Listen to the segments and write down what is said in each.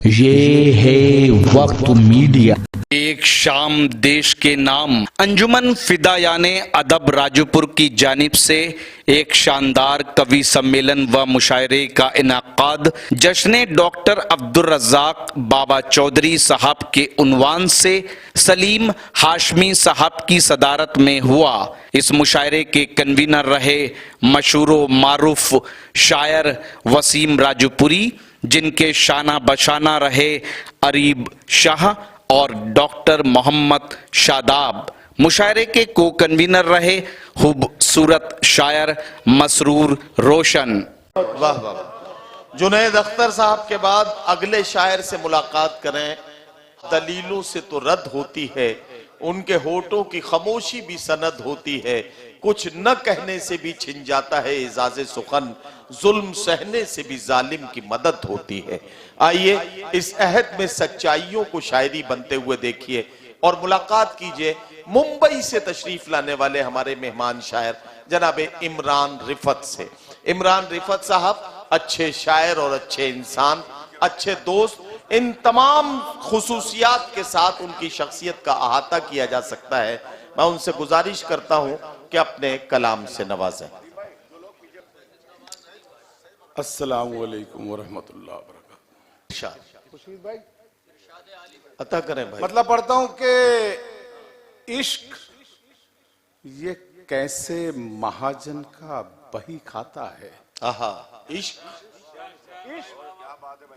ये है वक्त मीडिया। एक शाम देश के नाम अंजुमन फिदायाने अदब राजूपुर की जानिब से एक शानदार कवि सम्मेलन व मुशायरे का इनाकाद जश्न डॉक्टर अब्दुल रज़्ज़ाक बाबा चौधरी साहब के उन्वान से सलीम हाशमी साहब की सदारत में हुआ। इस मुशायरे के कन्वीनर रहे मशहूर मारूफ शायर वसीम राजूपुरी, जिनके शाना बशाना रहे अरीब शाह और डॉक्टर मोहम्मद शादाब। मुशायरे के को कन्वीनर रहे खूबसूरत शायर मसरूर रोशन। वाह वाह। जुनैद अख्तर साहब के बाद अगले शायर से मुलाकात करें। दलीलों से तो रद्द होती है, उनके होठों की खामोशी भी सनद होती है। कुछ न कहने से भी छिन जाता है एजाज़े सुखन, जुल्म सहने से भी जालिम की मदद होती है। आइए इस अहद में सच्चाइयों को शायरी बनते हुए देखिए और मुलाकात कीजिए मुंबई से तशरीफ लाने वाले हमारे मेहमान शायर जनाब इमरान रिफत से। इमरान रिफत साहब अच्छे शायर और अच्छे इंसान, अच्छे दोस्त, इन तमाम खुसूसियात के साथ उनकी शख्सियत का अहाता किया जा सकता है। मैं उनसे गुजारिश करता हूं कि अपने कलाम से नवाजें। अस्सलामु अलैकुम वरहमतुल्लाह वबरकातुहू। अता करें भाई। मतलब पढ़ता हूं कि इश्क ये कैसे महाजन का बही खाता है। आहा, इश्क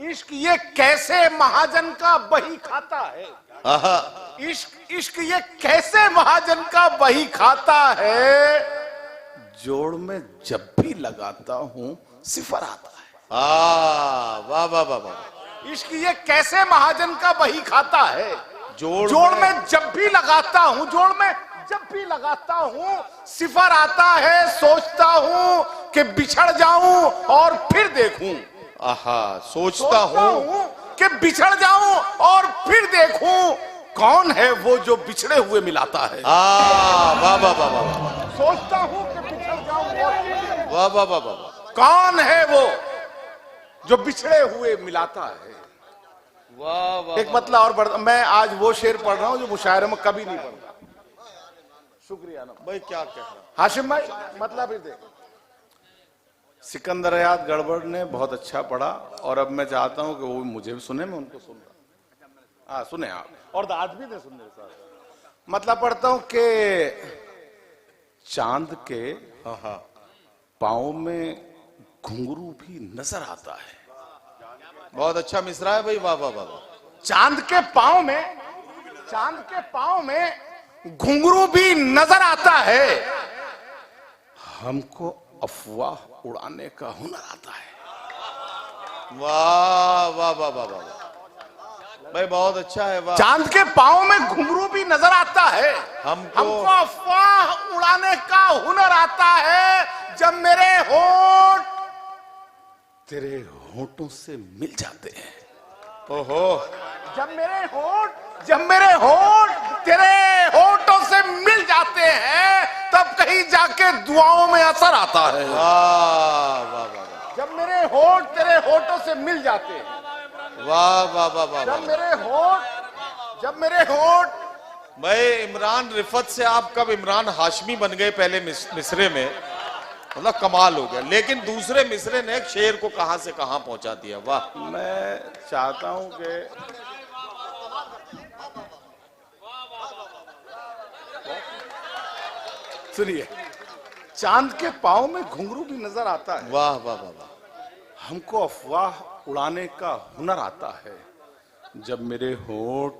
इश्क ये कैसे महाजन का बही खाता है। आहा, इश्क ये कैसे महाजन का बही खाता है। जोड़ में जब भी लगाता हूं सिफर आता है। वाह वाह वाह वाह। इश्क ये कैसे महाजन का बही खाता है। जोड़ में जब भी लगाता हूं, जोड़ में जब भी लगाता हूं सिफर आता है। सोचता हूं कि बिछड़ जाऊं और फिर देखूं। आहा, सोचता हूं कि बिछड़ जाऊं और फिर देखूं कौन है वो जो बिछड़े हुए मिलाता है। वाह वाह वाह वाह। सोचता हूं कि बिछड़ जाऊं और वाह वाह वाह वाह। कौन है वो जो बिछड़े हुए मिलाता है। वाह वाह। एक मतलब और बढ़, मैं आज वो शेर पढ़ रहा हूं जो मुशायरे में कभी नहीं पढ़ता। शुक्रिया ना भाई, क्या कह रहा हाशिम भाई, मतलब फिर देख। सिकंदर याद गड़बड़ ने बहुत अच्छा पढ़ा और अब मैं चाहता हूं कि वो मुझे भी सुने, मैं उनको सुन रहा। हाँ सुने आप, और आज भी दे सुनने साथ। मतलब पढ़ता हूं कि चांद के पाँव में घुंघरू भी नजर आता है। बहुत अच्छा मिसरा है भाई। वाह वाह वाह। चांद के पाँव में घुंघरू भी नजर आता है। हमको अफवाह उड़ाने का हुनर आता है। वाह वाह वाह वाह वाह भाई, बहुत अच्छा है। वाह। चांद के पाँव में घुंघरू भी नजर आता है। हमको अफवाह उड़ाने का हुनर आता है। जब मेरे होठ तेरे होठों से मिल जाते हैं। ओहो। जब मेरे होठ तेरे होठों से मिल जाते हैं तब कहीं जाके दुआओं में असर आता है। वाह वाह वाह। जब मेरे होठ तेरे होठों से मिल जाते हैं। वाह वाह वाह वाह। जब मेरे होठ भाई, इमरान रिफत से आप कब इमरान हाशमी बन गए पहले मिसरे में, मतलब कमाल हो गया। लेकिन दूसरे मिसरे ने शेर को कहां से कहां पहुंचा दिया। वाह। मैं चाहता हूं कि सुनिए, चांद के पाँव में घुंघरू भी नजर आता है। वाह वाह वाह वाह। हमको अफवाह उड़ाने का हुनर आता है। जब मेरे होठ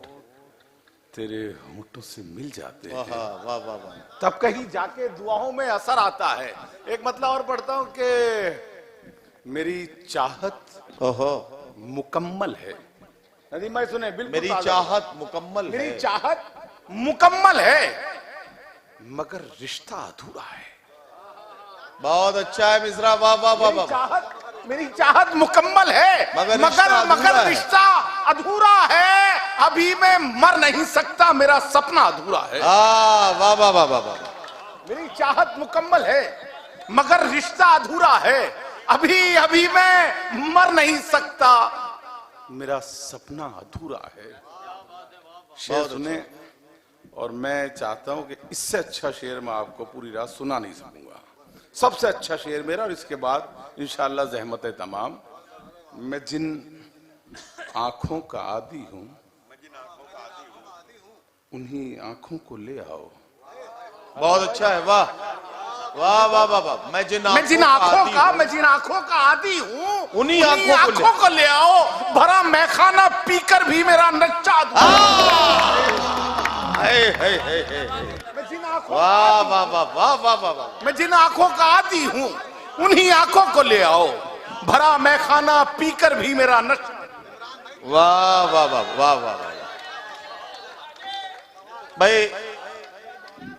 तेरे होठों से मिल जाते हैं वाह वाह वाह वाह। तब कहीं जाके दुआओं में असर आता है। एक मतलब और पढ़ता हूं कि मेरी चाहत ओहो मुकम्मल है। नदीम भाई सुने, बिल्कुल मेरी चाहत मुकम्मल है। मेरी चाहत मुकम्मल है मगर रिश्ता अधूरा है। बहुत अच्छा है मिसरा। वाह वाह वाह वाह। मेरी चाहत मुकम्मल है मगर रिश्ता अधूरा है। अभी मैं मर नहीं सकता, मेरा सपना अधूरा है। वाह वाह वाह वाह। मेरी चाहत मुकम्मल है मगर रिश्ता अधूरा है। अभी मैं मर नहीं सकता, मेरा सपना अधूरा है। शेर सुने, और मैं चाहता हूं कि इससे अच्छा शेर मैं आपको पूरी रात सुना नहीं सकूंगा। सबसे अच्छा शेर मेरा, और इसके बाद इंशाअल्लाह ज़हमत तमाम। मैं जिन आंखों का आदी हूं, उन्हीं आंखों को ले आओ। बहुत अच्छा है, वाह वाह वाह वाह वाह। मैं जिन आंखों का आदी हूँ, उन्हीं आंखों को ले आओ। भरा मैखाना पीकर भी मेरा नच्चा दूं। मैं जिन आंखों वाह वाह वाह वाह वाह वाह वाह। मैं जिन आंखों का आदी हूँ, उन्हीं आंखों को ले आओ। भरा मैखाना पीकर भी मेरा नच्चा। वाह वाह वाह वाह वाह वाह। भाई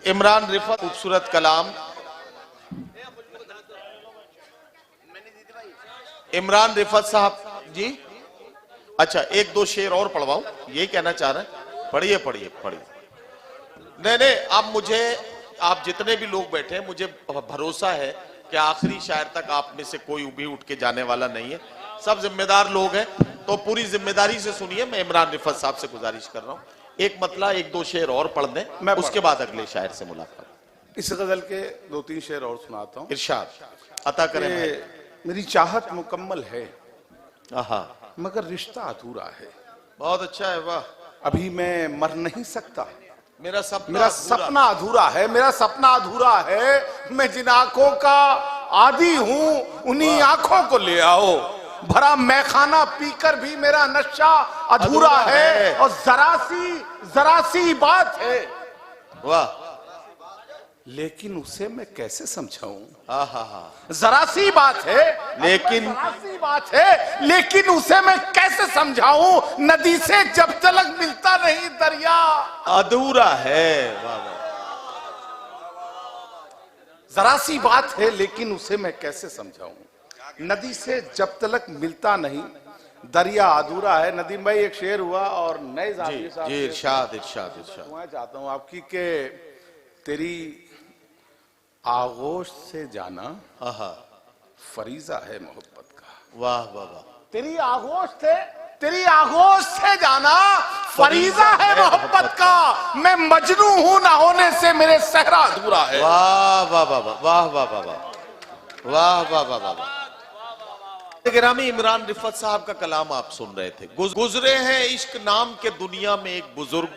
इमरान रिफत, खूबसूरत कलाम। इमरान रिफत साहब जी, अच्छा एक दो शेर और पढ़वाऊं, यही कहना चाह रहे हैं? पढ़िए पढ़िए पढ़िए। नहीं, आप जितने भी लोग बैठे हैं, मुझे भरोसा है कि आखिरी शायर तक आप में से कोई भी उठ के जाने वाला नहीं है। सब जिम्मेदार लोग हैं, तो पूरी जिम्मेदारी से सुनिए। मैं इमरान रिफत साहब से गुजारिश कर रहा हूं, एक मतलब एक दो शेर और पढ़ दें, मैं उसके बाद अगले शायर से मुलाकात। इस गजल के दो तीन शेर और सुनाता हूँ। इरशाद अता करें। मेरी चाहत मुकम्मल है, आहा, मगर रिश्ता अधूरा है। बहुत अच्छा है, वाह। अभी मैं मर नहीं सकता, मेरा सपना अधूरा है। मेरा सपना अधूरा है। मैं जिन आंखों का आदी हूँ, उन्हीं आंखों को ले आओ। भरा मैखाना पीकर भी मेरा नशा अधूरा है। और जरा सी बात है, वाह, लेकिन उसे मैं कैसे समझाऊं। जरा सी बात है, लेकिन उसे मैं कैसे समझाऊं। नदी से जब तलक मिलता नहीं दरिया अधूरा है। वाह वाह। जरा सी बात है, लेकिन उसे मैं कैसे समझाऊं। नदी से जब तलक मिलता नहीं दरिया अधूरा है। नदीम भाई, एक शेर हुआ और नए जाफरी साहब जी, इरशाद। मैं चाहता हूं आपकी के तेरी आगोश से जाना फरीजा है मोहब्बत का। वाह वाह वाह। तेरी आगोश से जाना फरीजा है मोहब्बत का। मैं मजनू हूं, ना होने से मेरे सहरा अधूरा है। वाह वाह वाह वाह वाह वाह वाह वाह वाह वाह वाह वाह। गिरामी, इमरान रिफत साहब का कलाम आप सुन रहे थे। गुजरे हैं इश्क नाम के दुनिया में एक बुजुर्ग,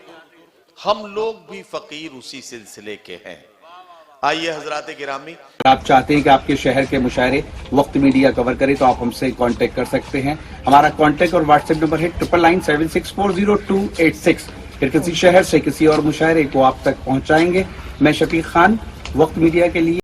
हम लोग भी फकीर उसी सिलसिले के हैं। आइए हजरात गिरामी, आप चाहते हैं कि आपके शहर के मुशायरे वक्त मीडिया कवर करे तो आप हमसे कांटेक्ट कर सकते हैं। हमारा कांटेक्ट और व्हाट्सएप नंबर है 9997640286। फिर किसी शहर से किसी और मुशायरे को आप तक पहुंचाएंगे। मैं शफीक खान, वक्त मीडिया के लिए।